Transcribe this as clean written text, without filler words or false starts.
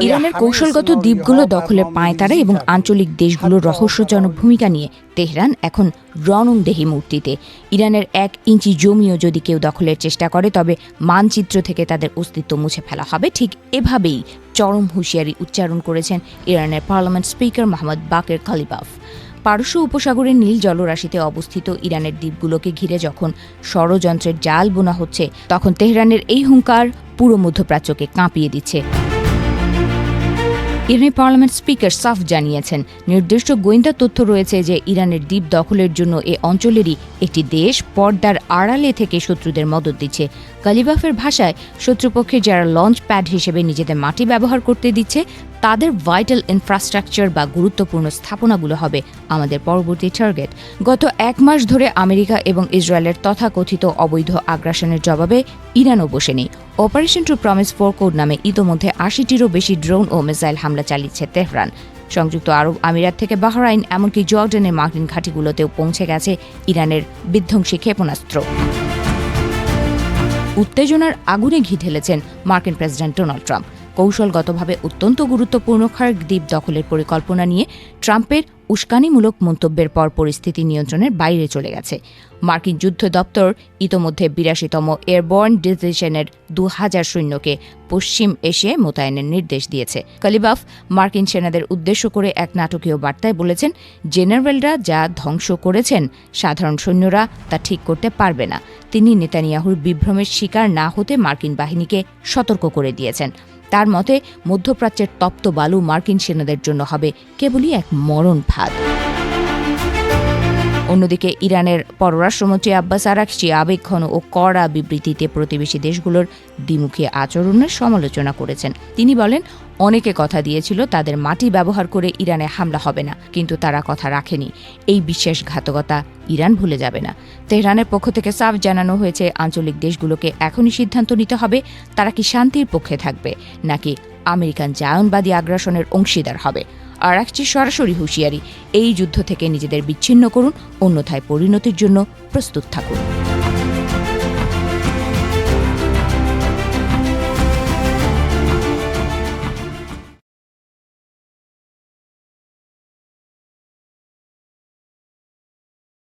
ইরানের কৌশলগত দ্বীপগুলো দখলের পাঁয়তারা এবং আঞ্চলিক দেশগুলোর রহস্যজনক ভূমিকা নিয়ে তেহরান এখন রণংদেহী মূর্তিতে। ইরানের 1 ইঞ্চি জমিও যদি কেউ দখলের চেষ্টা করে তবে মানচিত্র থেকে তাদের অস্তিত্ব মুছে ফেলা হবে। ঠিক এভাবেই চরম হুঁশিয়ারি উচ্চারণ করেছেন ইরানের পার্লামেন্ট স্পিকার মোহাম্মদ বাকের কালিবাফ। পারস্য উপসাগরের নীল জলরাশিতে অবস্থিত ইরানের দ্বীপগুলোকে ঘিরে যখন ষড়যন্ত্রের জাল বোনা হচ্ছে, তখন তেহরানের এই হুঙ্কার পুরো মধ্যপ্রাচ্যকে কাঁপিয়ে দিচ্ছে। ইরানি পার্লামেন্ট স্পিকার সাফ জানিয়েছেন, নির্দিষ্ট গোয়েন্দা তথ্য রয়েছে যে ইরানের দ্বীপ দখলের জন্য এ অঞ্চলেরই একটি দেশ পর্দার আড়ালে থেকে শত্রুদের মদত দিচ্ছে। কালিবাফের ভাষায়, শত্রুপক্ষের যারা লঞ্চ প্যাড হিসেবে নিজেদের মাটি ব্যবহার করতে দিচ্ছে, তাদের ভাইটাল ইনফ্রাস্ট্রাকচার বা গুরুত্বপূর্ণ স্থাপনাগুলো হবে আমাদের পরবর্তী টার্গেট। গত 1 মাস ধরে আমেরিকা এবং ইসরায়েলের তথাকথিত অবৈধ আগ্রাসনের জবাবে ইরানও বসে নেই। অপারেশন টু প্রমিস 4 কোড নামে ইতোমধ্যে 80টিরও বেশি ড্রোন ও মিসাইল হামলা চালিয়েছে তেহরান। সংযুক্ত আরব আমিরাত থেকে বাহরাইন, এমনকি জর্ডানের মার্কিন ঘাঁটিগুলোতেও পৌঁছে গেছে ইরানের বিধ্বংসী ক্ষেপণাস্ত্র। উত্তেজনার আগুনে ঘি ঢেলেছেন মার্কিন প্রেসিডেন্ট ডোনাল্ড ট্রাম্প। কৌশলগতভাবে অত্যন্ত গুরুত্বপূর্ণ খার্ক দ্বীপ দখলের পরিকল্পনা নিয়ে ট্রাম্পের উস্কানিমূলক মন্তব্যের পর পরিস্থিতি নিয়ন্ত্রণের বাইরে চলে গেছে। মার্কিন যুদ্ধ দপ্তর ইতোমধ্যে 82তম এয়ারবর্ন ডিভিশনের 2000 সৈন্যকে পশ্চিম এশিয়ায় মোতায়েনের নির্দেশ দিয়েছে। কালিবাফ মার্কিন সেনাদের উদ্দেশ্য করে এক নাটকীয় বার্তায় বলেছেন, জেনারেলরা যা ধ্বংস করেছেন সাধারণ সৈন্যরা তা ঠিক করতে পারবে না। তিনি নেতানিয়াহুর বিভ্রমের শিকার না হতে মার্কিন বাহিনীকে সতর্ক করে দিয়েছেন। তার মতে, মধ্যপ্রাচ্যের তপ্ত বালু মার্কিন সেনাদের জন্য হবে কেবলই এক মরণ ফাঁদ। অন্যদিকে ইরানের পররাষ্ট্রমন্ত্রী আব্বাস আরাকচি আবেগঘন ও কড়া বিবৃতিতে প্রতিবেশী দেশগুলোর দ্বিমুখী আচরণের সমালোচনা করেছেন। তিনি বলেন, অনেকে কথা দিয়েছিল তাদের মাটি ব্যবহার করে ইরানে হামলা হবে না, কিন্তু তারা কথা রাখেনি। এই বিশ্বাসঘাতকতা ইরান ভুলে যাবে না। তেহরানের পক্ষ থেকে সাফ জানানো হয়েছে, আঞ্চলিক দেশগুলোকে এখনই সিদ্ধান্ত নিতে হবে তারা কি শান্তির পক্ষে থাকবে নাকি আমেরিকান জায়নবাদী আগ্রাসনের অংশীদার হবে। আরাকচির সরাসরি হুঁশিয়ারি, এই যুদ্ধ থেকে নিজেদের বিচ্ছিন্ন করুন, অন্যথায় পরিণতির জন্য প্রস্তুত থাকুন।